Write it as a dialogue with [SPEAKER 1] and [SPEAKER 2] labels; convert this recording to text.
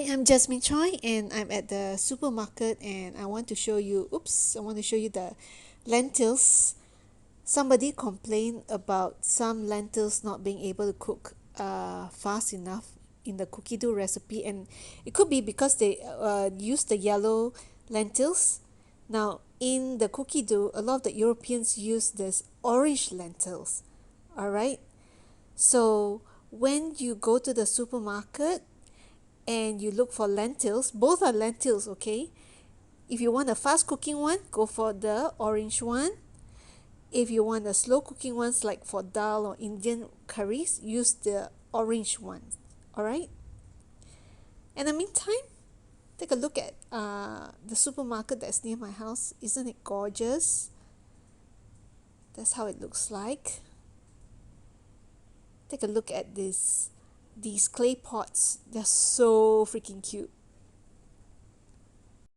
[SPEAKER 1] Hi, I'm Jasmin Choi and I'm at the supermarket and I want to show you, the lentils. Somebody complained about some lentils not being able to cook fast enough in the cookie dough recipe, and it could be because they use the yellow lentils. Now, in the cookie dough, a lot of the Europeans use this orange lentils. All right. So when you go to the supermarket, and you look for lentils, both are lentils, okay? If you want a fast cooking one, go for the orange one. If you want a slow cooking ones like for dal or Indian curries, use the orange one. All right. In the meantime, take a look at the supermarket that's near my house. Isn't it gorgeous? That's how it looks like. Take a look at these clay pots. They're so freaking cute.